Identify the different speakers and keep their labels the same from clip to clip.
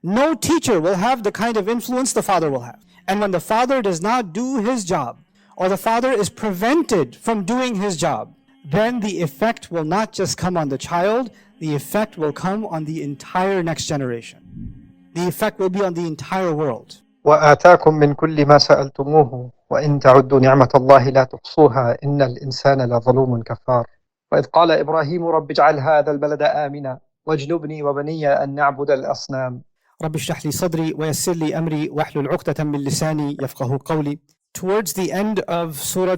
Speaker 1: No teacher will have the kind of influence the father will have. And when the father does not do his job, or the father is prevented from doing his job, then the effect will not just come on the child, the effect will come on the entire next generation. The effect will be on the entire world.
Speaker 2: وآتاكم من كل ما سألتموه وإن تعدوا نعمة الله لا تحصوها إن الإنسان لظلوم كفار وإذ قال إبراهيم رب اجعل هذا البلد آمنا واجنبني وبني أن نعبد الأصنام.
Speaker 1: رب اشرح لي صدري ويسر لي أمري واحلل عقدة من لساني يفقهوا قولي. Towards the end of Surah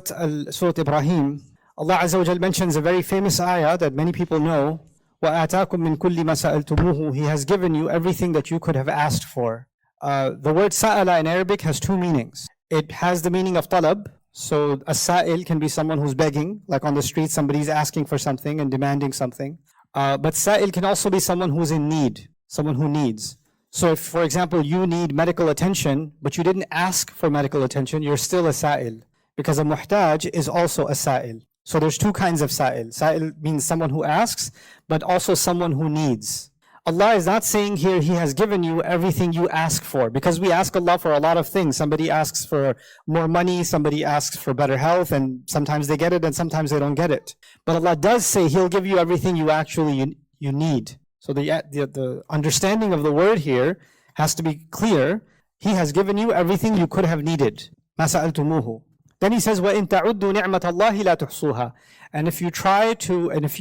Speaker 1: Ibrahim, Allah Azza wa Jal mentions a very famous ayah that many people know. وَآتَاكُم مِّن كُلِّ مَا سَأَلْتُمُوهُ. He has given you everything that you could have asked for. The word sa'ala in Arabic has two meanings. It has the meaning of talab. So a sa'il can be someone who's begging, like on the street somebody's asking for something and demanding something. But sa'il can also be someone who's in need, someone who needs. So if, for example, you need medical attention, but you didn't ask for medical attention, you're still a sa'il. Because a muhtaj is also a sa'il. So there's two kinds of sa'il. Sa'il means someone who asks, but also someone who needs. Allah is not saying here He has given you everything you ask for, because we ask Allah for a lot of things. Somebody asks for more money, somebody asks for better health, and sometimes they get it and sometimes they don't get it. But Allah does say He'll give you everything you actually you need. So the understanding of the word here has to be clear. He has given you everything you could have needed. مَا سَأَلْتُمُوهُ. Then He says, وَإِن تَعُدُّوا نِعْمَةَ اللَّهِ لَا تُحْصُوهَا. And if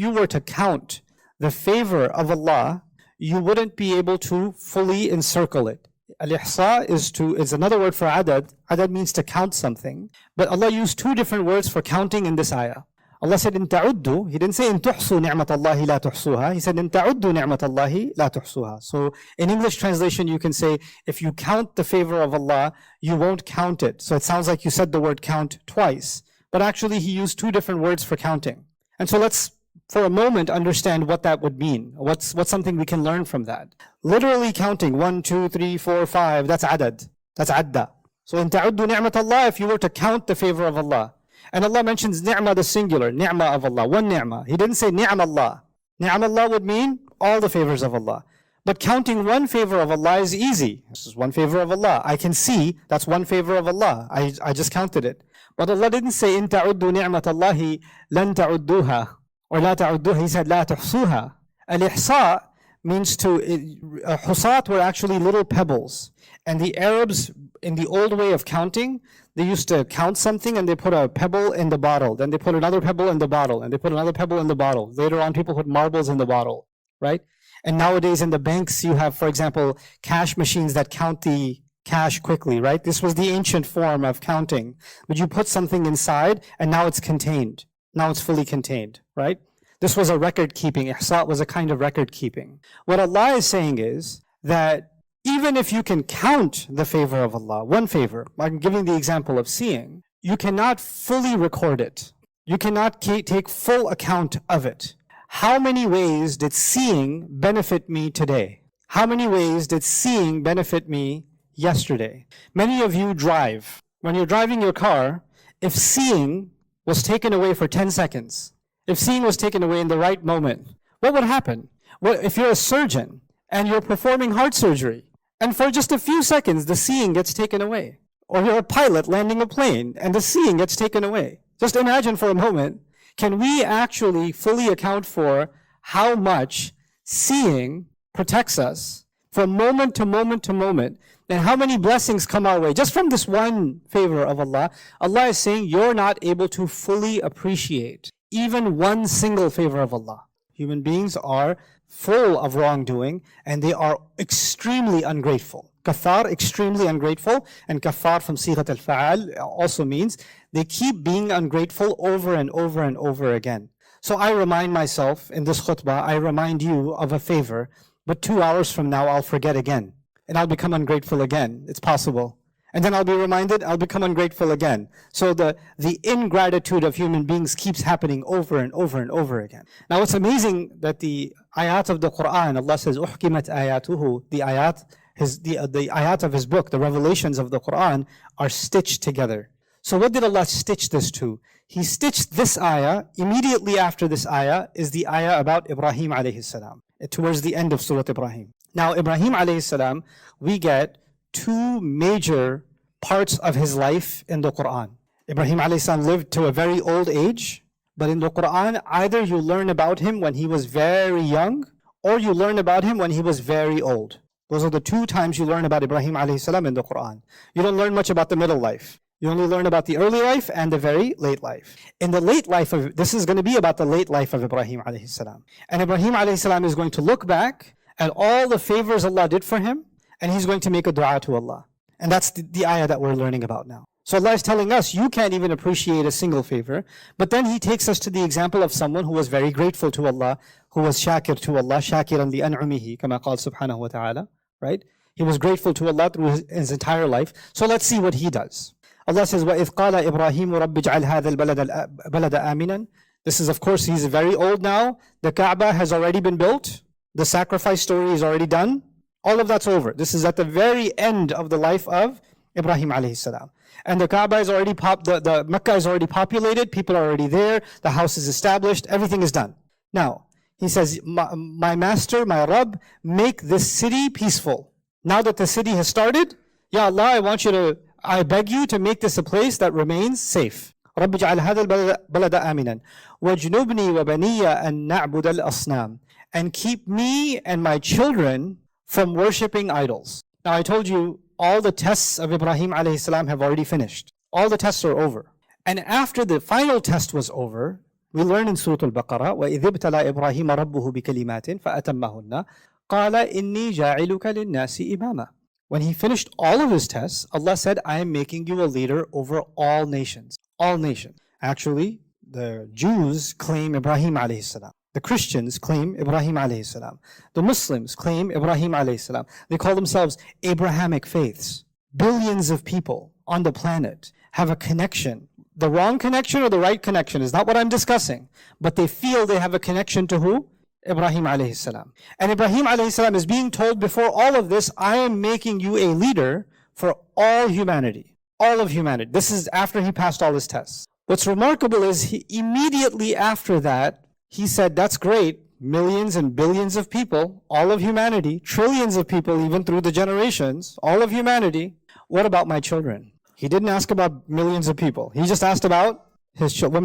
Speaker 1: you were to count the favor of Allah, you wouldn't be able to fully encircle it. Al-ihsa is another word for adad. Adad means to count something. But Allah used two different words for counting in this ayah. Allah said, in ta'uddu. He didn't say, in tuhsu ni'matallahi la tuhsuha. He said, in ta'uddu ni'matallahi la tuhsuha. So in English translation, you can say, if you count the favor of Allah, you won't count it. So it sounds like you said the word count twice. But actually, He used two different words for counting. And so let's, for a moment, understand what that would mean. What's something we can learn from that? Literally counting 1, 2, 3, 4, 5, that's adad. That's adda. So in ta'uddu ni'matallah, if you were to count the favor of Allah. And Allah mentions ni'mah, the singular, ni'mah of Allah, one ni'mah. He didn't say ni'mallah. Ni'mallah would mean all the favors of Allah. But counting one favor of Allah is easy. This is one favor of Allah. I can see that's one favor of Allah. I just counted it. But Allah didn't say, in ta'uddu ni'matallahi lan ta'udduha. Or la ta'udduha. He said, la tuhsuha. Al-ihsa means husat were actually little pebbles. And the Arabs, in the old way of counting, they used to count something and they put a pebble in the bottle. Then they put another pebble in the bottle. And they put another pebble in the bottle. Later on, people put marbles in the bottle, right? And nowadays in the banks, you have, for example, cash machines that count the cash quickly, right? This was the ancient form of counting. But you put something inside and now it's contained. Now it's fully contained, right? This was a record keeping. Ihsa was a kind of record keeping. What Allah is saying is that even if you can count the favor of Allah, one favor, I'm giving the example of seeing, you cannot fully record it. You cannot take full account of it. How many ways did seeing benefit me today? How many ways did seeing benefit me yesterday? Many of you drive. When you're driving your car, if seeing was taken away for 10 seconds, if seeing was taken away in the right moment, what would happen? Well, if you're a surgeon and you're performing heart surgery, and for just a few seconds, the seeing gets taken away. Or you're a pilot landing a plane, and the seeing gets taken away. Just imagine for a moment, can we actually fully account for how much seeing protects us from moment to moment to moment, and how many blessings come our way just from this one favor of Allah? Allah is saying you're not able to fully appreciate even one single favor of Allah. Human beings are full of wrongdoing, and they are extremely ungrateful. Kafar, extremely ungrateful, and kafar from sighat al-fa'al also means they keep being ungrateful over and over and over again. So I remind myself in this khutbah, I remind you of a favor, but 2 hours from now I'll forget again, and I'll become ungrateful again. It's possible. And then I'll be reminded, I'll become ungrateful again. So the ingratitude of human beings keeps happening over and over and over again. Now it's amazing that the ayat of the Quran, Allah says, "Uhkimat ayatuhu," the ayat of His book, the revelations of the Quran are stitched together. So what did Allah stitch this to? He stitched this ayah, immediately after this ayah is the ayah about Ibrahim alayhi salam, towards the end of Surah Ibrahim. Now, Ibrahim alayhi salam, we get two major parts of his life in the Quran. Ibrahim alayhi salam lived to a very old age, but in the Quran, either you learn about him when he was very young, or you learn about him when he was very old. Those are the two times you learn about Ibrahim alayhi salam in the Quran. You don't learn much about the middle life. You only learn about the early life and the very late life. In the late life of, this is going to be about the late life of Ibrahim alayhi salam. And Ibrahim alayhi salam is going to look back at all the favors Allah did for him, and he's going to make a dua to Allah. And that's the ayah that we're learning about now. So Allah is telling us, you can't even appreciate a single favor. But then He takes us to the example of someone who was very grateful to Allah, who was shakir to Allah, shakiran li an'umihi, kama qala subhanahu wa ta'ala, right? He was grateful to Allah through his entire life. So let's see what he does. Allah says, وَإِذْ قَالَ إِبْرَاهِيمُ رَبِّ اجْعَلْ هَذَا الْبَلَدَ آمِنًا. This is, of course, he's very old now. The Kaaba has already been built. The sacrifice story is already done. All of that's over. This is at the very end of the life of Ibrahim alayhi salam. And the Kaaba is already the Mecca is already populated, people are already there, the house is established, everything is done. Now, he says, my master, my Rabb, make this city peaceful. Now that the city has started, Ya Allah, I beg you to make this a place that remains safe. رَبِّ اجْعَلْ هَذَا الْبَلَدَ آمِنًا وَاجْنُبْنِي وَبَنِيَّ أَن نَعْبُدَ الْأَصْنَامِ. And keep me and my children from worshipping idols. Now I told you, all the tests of Ibrahim alayhi salam have already finished. All the tests are over. And after the final test was over, we learn in Surah Al-Baqarah, وَإِذِ ابْتَلَى إِبْرَاهِيمَ رَبُّهُ بِكَلِمَاتٍ فَأَتَمَّهُنَّ قَالَ إِنِّي جَاعِلُكَ لِلنَّاسِ إِمَامًا. When he finished all of his tests, Allah said, I am making you a leader over all nations. All nations. Actually, the Jews claim Ibrahim alayhi salam. The Christians claim Ibrahim alayhi salam. The Muslims claim Ibrahim alayhi salam. They call themselves Abrahamic faiths. Billions of people on the planet have a connection. The wrong connection or the right connection is not what I'm discussing. But they feel they have a connection to who? Ibrahim alayhi salam. And Ibrahim alayhi salam is being told before all of this, I am making you a leader for all humanity. All of humanity. This is after he passed all his tests. What's remarkable is immediately after that, he said, that's great, millions and billions of people, all of humanity, trillions of people even through the generations, all of humanity. What about my children? He didn't ask about millions of people. He just asked about his children.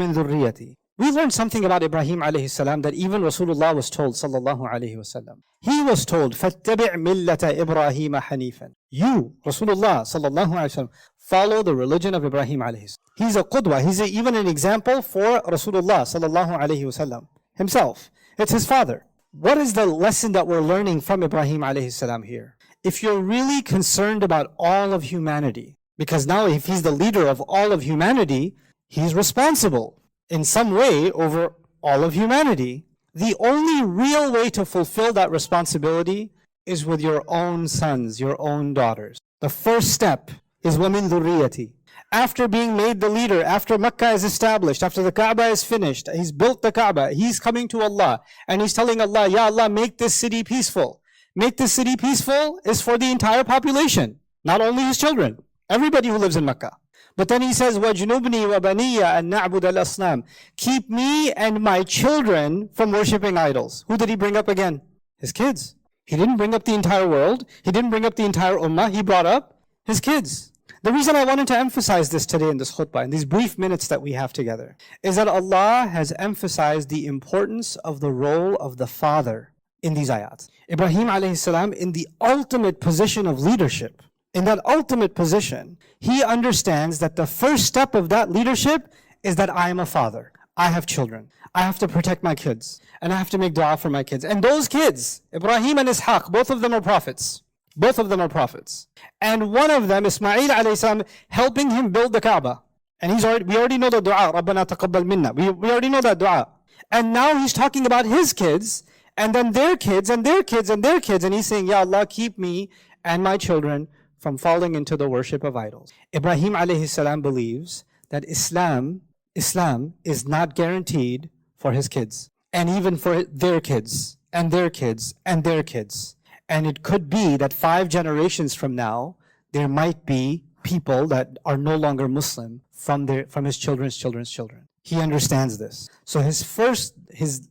Speaker 1: We learned something about Ibrahim alayhi salam that even Rasulullah was told, sallallahu alayhi wasallam. He was told, فَاتَّبِعْ مِلَّةَ إِبْرَاهِيمَ حَنِيفًا. You, Rasulullah, sallallahu alayhi wasallam, follow the religion of Ibrahim alayhi salam. He's a qudwa. He's even an example for Rasulullah, sallallahu alayhi wasallam himself. It's his father. What is the lesson that we're learning from Ibrahim alayhi salam here? If you're really concerned about all of humanity, because now if he's the leader of all of humanity, he's responsible in some way over all of humanity. The only real way to fulfill that responsibility is with your own sons, your own daughters. The first step is وَمِن ذُرِّيَّتِي. After being made the leader, after Mecca is established, after the Kaaba is finished, he's built the Kaaba, he's coming to Allah, and he's telling Allah, Ya Allah, make this city peaceful. Make this city peaceful is for the entire population, not only his children, everybody who lives in Mecca. But then he says, وَجْنُبْنِي وَبَنِيَّ أَن نَعْبُدَ الْأَصْنَامِ. Keep me and my children from worshipping idols. Who did he bring up again? His kids. He didn't bring up the entire world. He didn't bring up the entire ummah. He brought up his kids. The reason I wanted to emphasize this today in this khutbah, in these brief minutes that we have together, is that Allah has emphasized the importance of the role of the father in these ayats. Ibrahim alayhi salam, in the ultimate position of leadership, in that ultimate position, he understands that the first step of that leadership is that I am a father. I have children. I have to protect my kids. And I have to make dua for my kids. And those kids, Ibrahim and Ishaq, both of them are prophets. Both of them are prophets. And one of them, Ismail alayhi salam, helping him build the Kaaba. And we already know the dua, رَبَّنَا تَقَبَّلْ مِنَّا. We already know that dua. And now he's talking about his kids, and then their kids, and their kids, and their kids. And he's saying, Ya Allah, keep me and my children from falling into the worship of idols. Ibrahim alayhi salam believes that Islam is not guaranteed for his kids, and even for their kids, and their kids, and their kids. And it could be that 5 generations from now, there might be people that are no longer Muslim from his children's children's children. He understands this. So his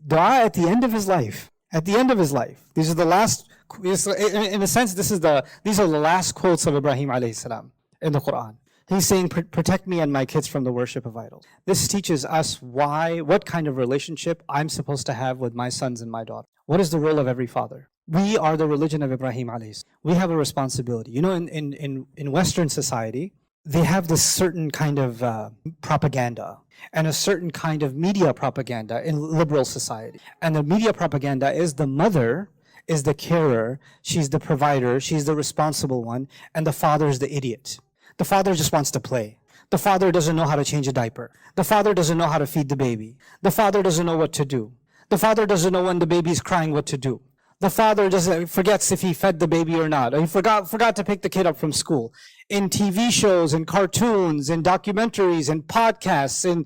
Speaker 1: dua at the end of his life, these are the last In a sense, these are the last quotes of Ibrahim alayhi salam in the Quran. He's saying, protect me and my kids from the worship of idols. This teaches us what kind of relationship I'm supposed to have with my sons and my daughter. What is the role of every father? We are the religion of Ibrahim alayhi salam. We have a responsibility. You know, in Western society, they have this certain kind of propaganda and a certain kind of media propaganda in liberal society. And the media propaganda is the mother is the carer, she's the provider, she's the responsible one, and the father is the idiot. The father just wants to play. The father doesn't know how to change a diaper. The father doesn't know how to feed the baby. The father doesn't know what to do. The father doesn't know when the baby's crying what to do. The father forgets if he fed the baby or not. Or he forgot to pick the kid up from school. In TV shows, in cartoons, in documentaries, in podcasts, in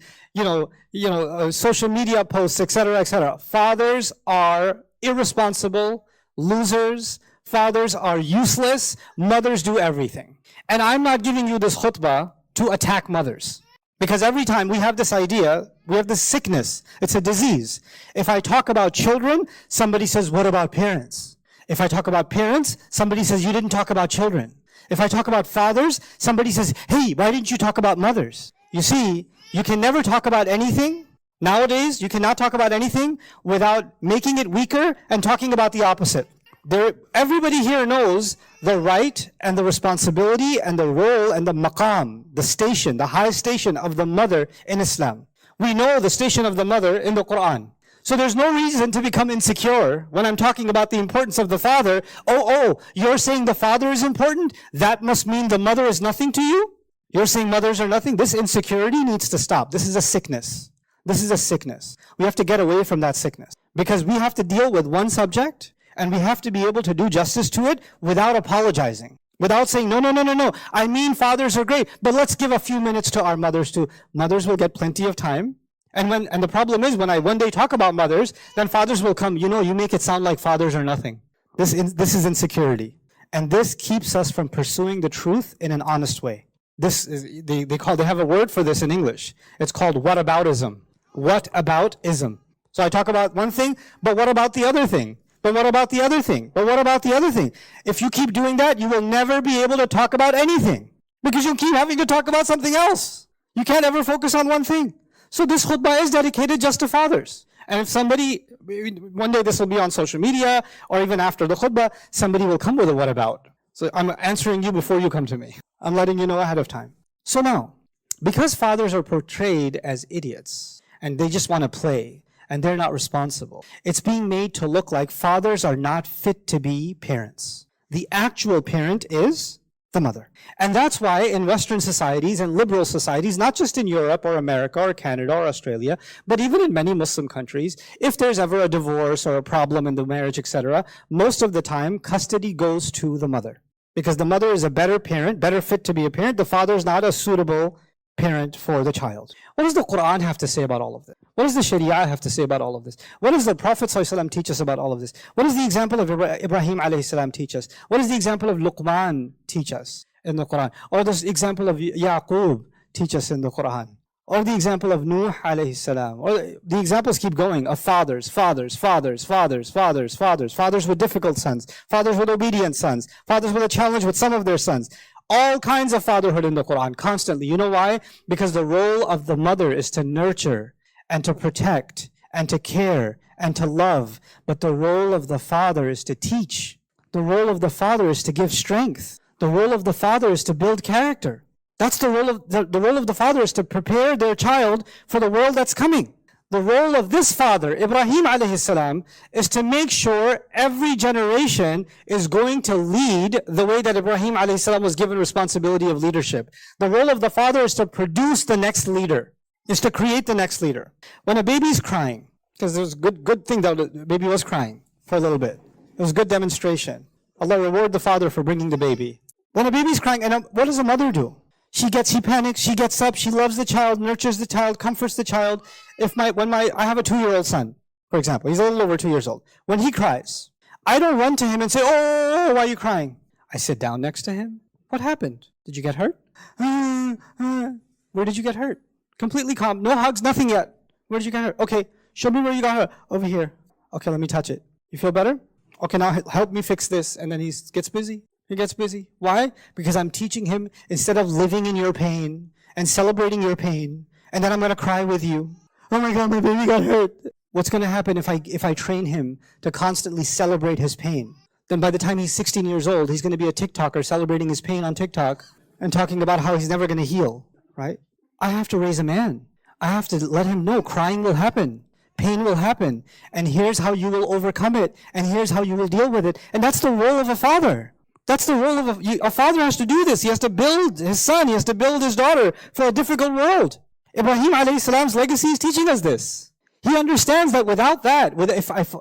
Speaker 1: social media posts, etc., etc. Fathers are irresponsible, losers. Fathers are useless. Mothers do everything. And I'm not giving you this khutbah to attack mothers. Because every time we have this idea, we have this sickness. It's a disease. If I talk about children, somebody says, what about parents? If I talk about parents, somebody says, you didn't talk about children. If I talk about fathers, somebody says, hey, why didn't you talk about mothers? You see, you can never talk about anything. Nowadays, you cannot talk about anything without making it weaker and talking about the opposite. Everybody here knows the right and the responsibility and the role and the maqam, the station, the high station of the mother in Islam. We know the station of the mother in the Quran. So there's no reason to become insecure when I'm talking about the importance of the father. Oh, you're saying the father is important? That must mean the mother is nothing to you? You're saying mothers are nothing? This insecurity needs to stop. This is a sickness. This is a sickness. We have to get away from that sickness because we have to deal with one subject and we have to be able to do justice to it without apologizing, without saying, no. I mean, fathers are great, but let's give a few minutes to our mothers too. Mothers will get plenty of time. And the problem is when I one day talk about mothers, then fathers will come, you make it sound like fathers are nothing. This is insecurity. And this keeps us from pursuing the truth in an honest way. They have a word for this in English. It's called whataboutism. Whataboutism. So I talk about one thing, but what about the other thing? But what about the other thing? But what about the other thing? If you keep doing that, you will never be able to talk about anything because you keep having to talk about something else. You can't ever focus on one thing. So this khutbah is dedicated just to fathers. And if somebody, one day this will be on social media or even after the khutbah, somebody will come with a what about. So I'm answering you before you come to me. I'm letting you know ahead of time. So now, because fathers are portrayed as idiots and they just want to play, and they're not responsible. It's being made to look like fathers are not fit to be parents. The actual parent is the mother. And that's why in Western societies and liberal societies, not just in Europe or America or Canada or Australia, but even in many Muslim countries, if there's ever a divorce or a problem in the marriage, etc., most of the time custody goes to the mother. Because the mother is a better parent, better fit to be a parent. The father is not a suitable parent for the child. What does the Quran have to say about all of this? What does the Sharia have to say about all of this? What does the Prophet ﷺ teach us about all of this? What does the example of Ibrahim alayhi salam teach us? What does the example of Luqman teach us in the Quran? Or does the example of Yaqub teach us in the Quran? Or the example of Nuh alayhi salam? Or the examples keep going of fathers with difficult sons, fathers with obedient sons, fathers with a challenge with some of their sons. All kinds of fatherhood in the Quran, constantly. You know why? Because the role of the mother is to nurture and to protect and to care and to love. But the role of the father is to teach. The role of the father is to give strength. The role of the father is to build character. That's the role of the role of the father is to prepare their child for the world that's coming. The role of this father, Ibrahim alayhi salam, is to make sure every generation is going to lead the way that Ibrahim alayhi salam was given responsibility of leadership. The role of the father is to produce the next leader, is to create the next leader. When a baby's crying, because there's good thing that the baby was crying for a little bit. It was a good demonstration. Allah reward the father for bringing the baby. When a baby's crying, and what does a mother do? She panics, she gets up, she loves the child, nurtures the child, comforts the child. I have a 2-year-old son, for example, he's a little over 2 years old. When he cries, I don't run to him and say, oh, why are you crying? I sit down next to him. What happened? Did you get hurt? Where did you get hurt? Completely calm, no hugs, nothing yet. Where did you get hurt? Okay, show me where you got hurt. Over here. Okay, let me touch it. You feel better? Okay, now help me fix this. And then he gets busy. He gets busy. Why? Because I'm teaching him, instead of living in your pain and celebrating your pain, and then I'm going to cry with you. Oh my God, my baby got hurt. What's going to happen if I train him to constantly celebrate his pain? Then by the time he's 16 years old, he's going to be a TikToker celebrating his pain on TikTok and talking about how he's never going to heal, right? I have to raise a man. I have to let him know crying will happen. Pain will happen. And here's how you will overcome it. And here's how you will deal with it. And that's the role of a father. That's the role of a father has to do this. He has to build his son. He has to build his daughter for a difficult world. Ibrahim alayhi salam's legacy is teaching us this. He understands that without that,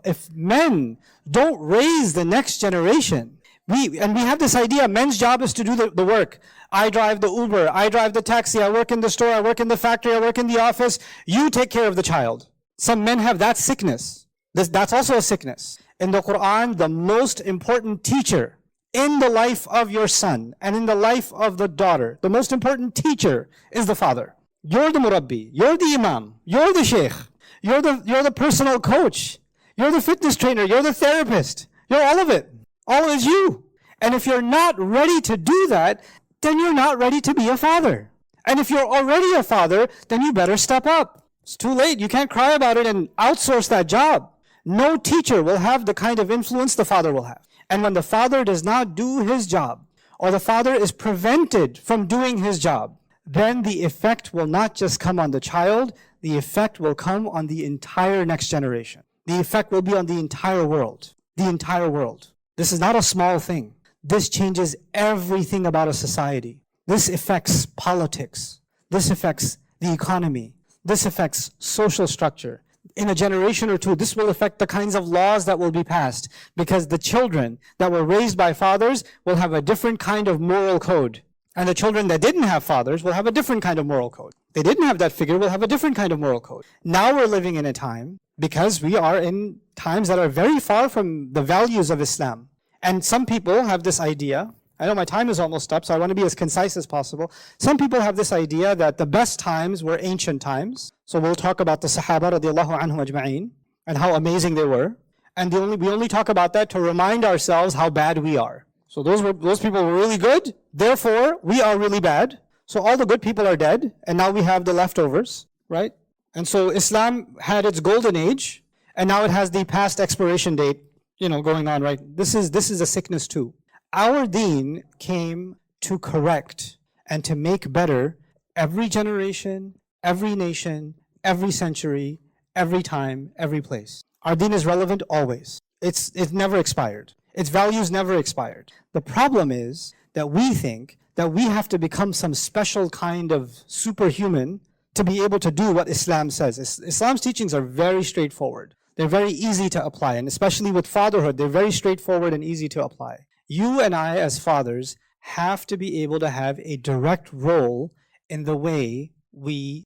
Speaker 1: if men don't raise the next generation, we have this idea, men's job is to do the work. I drive the Uber, I drive the taxi, I work in the store, I work in the factory, I work in the office. You take care of the child. Some men have that sickness. That's also a sickness. In the Quran, the most important teacher in the life of your son and in the life of the daughter, the most important teacher is the father. You're the murabbi, you're the imam, you're the sheikh, you're the personal coach, you're the fitness trainer, you're the therapist, you're all of it. All is you. And if you're not ready to do that, then you're not ready to be a father. And if you're already a father, then you better step up. It's too late. You can't cry about it and outsource that job. No teacher will have the kind of influence the father will have. And when the father does not do his job, or the father is prevented from doing his job, then the effect will not just come on the child, the effect will come on the entire next generation. The effect will be on the entire world. The entire world. This is not a small thing. This changes everything about a society. This affects politics. This affects the economy. This affects social structure. In a generation or two, this will affect the kinds of laws that will be passed, because the children that were raised by fathers will have a different kind of moral code. And the children that didn't have fathers will have a different kind of moral code. They didn't have that figure, will have a different kind of moral code. Now we're living in a time, because we are in times that are very far from the values of Islam. And some people have this idea, I know my time is almost up, so I want to be as concise as possible. Some people have this idea that the best times were ancient times. So we'll talk about the Sahaba radiallahu anhum ajma'een and how amazing they were. And we only talk about that to remind ourselves how bad we are. So those people were really good, therefore we are really bad. So all the good people are dead, and now we have the leftovers, right? And so Islam had its golden age, and now it has the past expiration date, going on, right? This is a sickness too. Our deen came to correct and to make better every generation, every nation, every century, every time, every place. Our deen is relevant always. It's never expired. Its values never expired. The problem is that we think that we have to become some special kind of superhuman to be able to do what Islam says. Islam's teachings are very straightforward. They're very easy to apply, and especially with fatherhood, they're very straightforward and easy to apply. You and I as fathers have to be able to have a direct role in the way we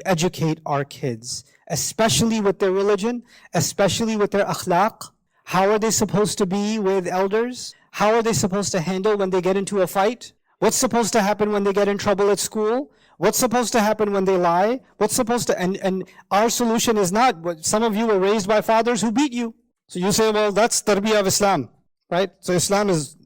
Speaker 1: educate our kids, especially with their religion, especially with their akhlaq. How are they supposed to be with elders? How are they supposed to handle when they get into a fight? What's supposed to happen when they get in trouble at school? What's supposed to happen when they lie? And our solution is not, some of you were raised by fathers who beat you. So you say, well, that's tarbiyah of Islam, right? So Islam is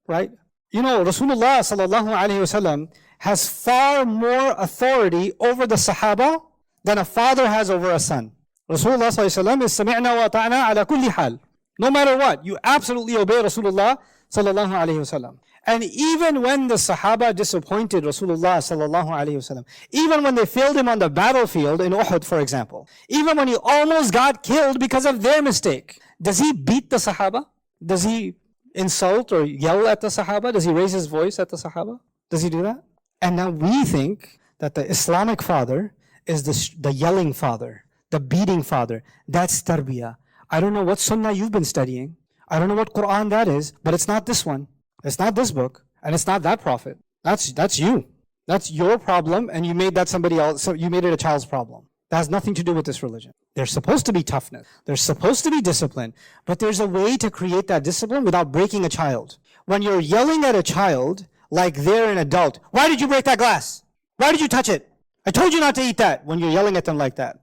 Speaker 1: right? Rasulullah sallallahu alayhi wasallam has far more authority over the Sahaba than a father has over a son. Rasulullah sallallahu alayhi wasallam is sami'na wa ta'ana ala kulli hal. No matter what, you absolutely obey Rasulullah sallallahu alayhi wasallam. And even when the Sahaba disappointed Rasulullah sallallahu alayhi wasallam, even when they failed him on the battlefield in Uhud, for example, even when he almost got killed because of their mistake, does he beat the Sahaba? Does he insult or yell at the Sahaba? Does he raise his voice at the Sahaba? Does he do that? And now we think that the Islamic father is the yelling father, the beating father. That's tarbiyah. I don't know what sunnah you've been studying. I don't know what Quran that is, but it's not this one. It's not this book, and it's not that prophet. That's you. That's your problem, and you made that somebody else, so you made it a child's problem. That has nothing to do with this religion. There's supposed to be toughness. There's supposed to be discipline, but there's a way to create that discipline without breaking a child. When you're yelling at a child like they're an adult, why did you break that glass? Why did you touch it? I told you not to eat that. When you're yelling at them like that.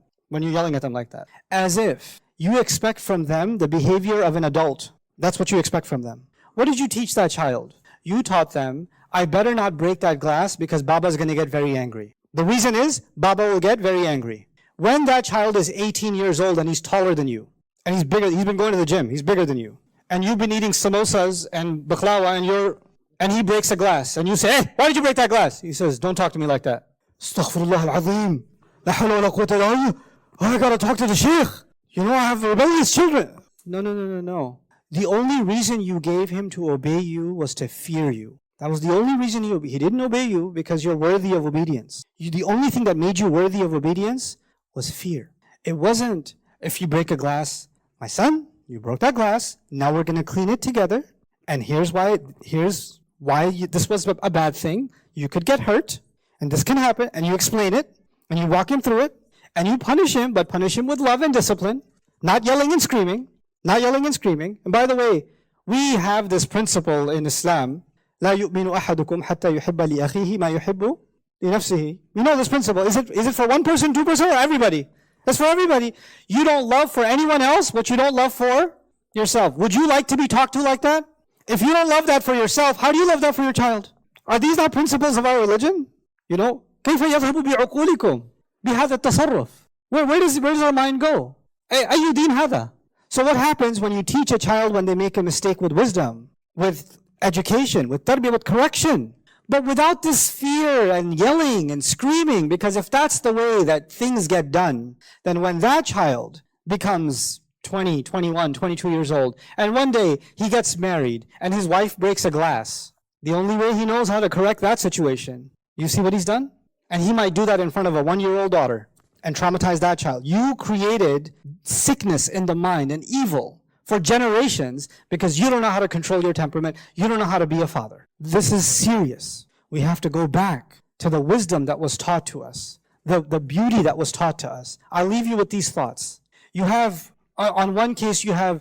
Speaker 1: As if You expect from them the behavior of an adult. That's what you expect from them. What did you teach that child? You taught them, I better not break that glass because Baba's going to get very angry. The reason is, Baba will get very angry. When that child is 18 years old and he's taller than you, and he's bigger, he's been going to the gym, he's bigger than you, and you've been eating samosas and baklawa and he breaks a glass, and you say, hey, why did you break that glass? He says, don't talk to me like that. Astaghfirullah al-azim. La hawla wa la quwwata illa billah. Oh, I gotta talk to the sheikh. You know, I have rebellious children. No. The only reason you gave him to obey you was to fear you. That was the only reason he didn't obey you because you're worthy of obedience. The only thing that made you worthy of obedience was fear. It wasn't, if you break a glass, my son, you broke that glass, now we're going to clean it together, and here's why this was a bad thing. You could get hurt, and this can happen, and you explain it, and you walk him through it, and you punish him, but punish him with love and discipline, not yelling and screaming. And by the way, we have this principle in Islam, لا يؤمن أحدكم حتى يحب لأخيه ما يحب لنفسه. You know this principle. Is it for one person, 2%, or everybody? That's for everybody. You don't love for anyone else what you don't love for yourself. Would you like to be talked to like that? If you don't love that for yourself, how do you love that for your child? Are these not principles of our religion? You know, كيف يذهب بعقولكم بهذا التصرف? Where does our mind go? أي دين هذا? So what happens when you teach a child when they make a mistake with wisdom, with education, with tarbiyah, with correction, but without this fear and yelling and screaming? Because if that's the way that things get done, then when that child becomes 20, 21, 22 years old, and one day he gets married and his wife breaks a glass, the only way he knows how to correct that situation, you see what he's done? And he might do that in front of a 1-year-old daughter and traumatize that child. You created sickness in the mind and evil for generations because you don't know how to control your temperament. You don't know how to be a father. This is serious. We have to go back to the wisdom that was taught to us, the beauty that was taught to us. I'll leave you with these thoughts. You have, on one case, you have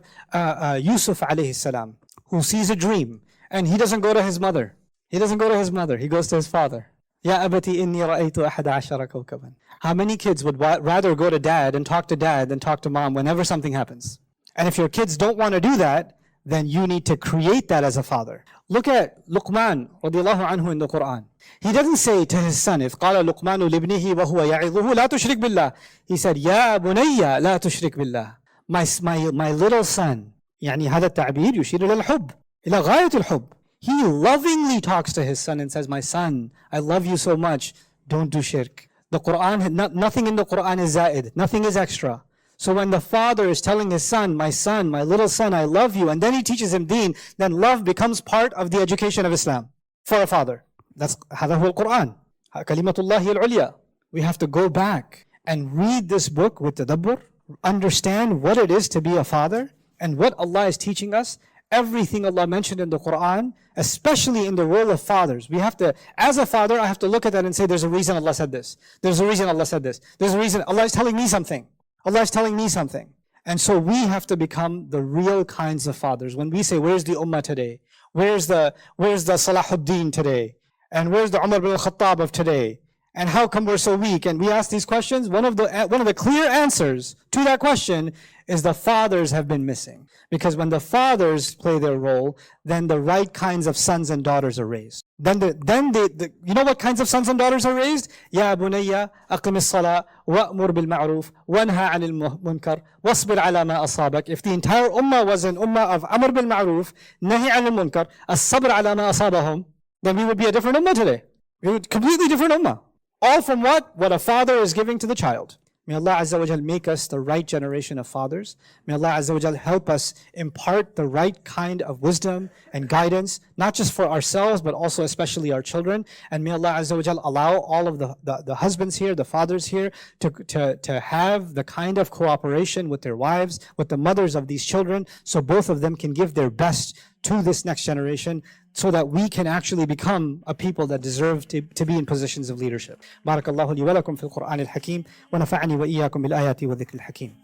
Speaker 1: Yusuf alayhi salam, who sees a dream, and he doesn't go to his mother. He goes to his father. Ya abati inni ra'aytu ahada ashara kawkaban. How many kids would rather go to dad and talk to dad than talk to mom whenever something happens? And if your kids don't want to do that, then you need to create that as a father. Look at Luqman radiallahu anhu in the Quran. He doesn't say to his son, إِذْ قَالَ لُقْمَانُ لِابْنِهِ وَهُوَ يَعِظُهُ لَا تُشْرِكْ بِاللَّهِ. He said, يَا بُنَيَّ لَا تُشْرِكْ بِاللَّهِ. My little son. يعني هذا التعبير يشير إلى الحب، إلى غاية الحب. He lovingly talks to his son and says, my son, I love you so much, don't do shirk. The Quran, nothing in the Quran is zaid, nothing is extra. So when the father is telling his son, my little son, I love you, and then he teaches him deen, then love becomes part of the education of Islam for a father. That's هذا هو القرآن. كلمة الله العليا. We have to go back and read this book with tadabbur, understand what it is to be a father and what Allah is teaching us. Everything Allah mentioned in the Quran, especially in the role of fathers. We have to, as a father, I have to look at that and say, there's a reason Allah said this. There's a reason Allah said this. There's a reason Allah is telling me something. Allah is telling me something. And so we have to become the real kinds of fathers. When we say, where's the ummah today? Where's the Salahuddin today? And where's the Umar bin al-Khattab of today? And how come we're so weak? And we ask these questions. One of the clear answers to that question is the fathers have been missing. Because when the fathers play their role, then the right kinds of sons and daughters are raised. Then you know what kinds of sons and daughters are raised? Ya bunayya aqim as-salah wa'mur bil ma'ruf wanha 'anil munkar wasbir 'ala ma asabak. If the entire ummah was an ummah of amr bil ma'ruf, nahi 'anil munkar, as-sabr 'ala ma asabahum, then we would be a different ummah today. We would completely different ummah. All from what? What a father is giving to the child. May Allah Azza wa Jal make us the right generation of fathers. May Allah Azza wa Jal help us impart the right kind of wisdom and guidance, not just for ourselves, but also especially our children. And may Allah Azza wa Jal allow all of the husbands here, the fathers here, to have the kind of cooperation with their wives, with the mothers of these children, so both of them can give their best to this next generation, so that we can actually become a people that deserve to be in positions of leadership. Barakallahu li wa lakum fil Qur'an al-Hakim wa nafa'ani wa iyyakum bil ayati wa dhikr al-Hakim.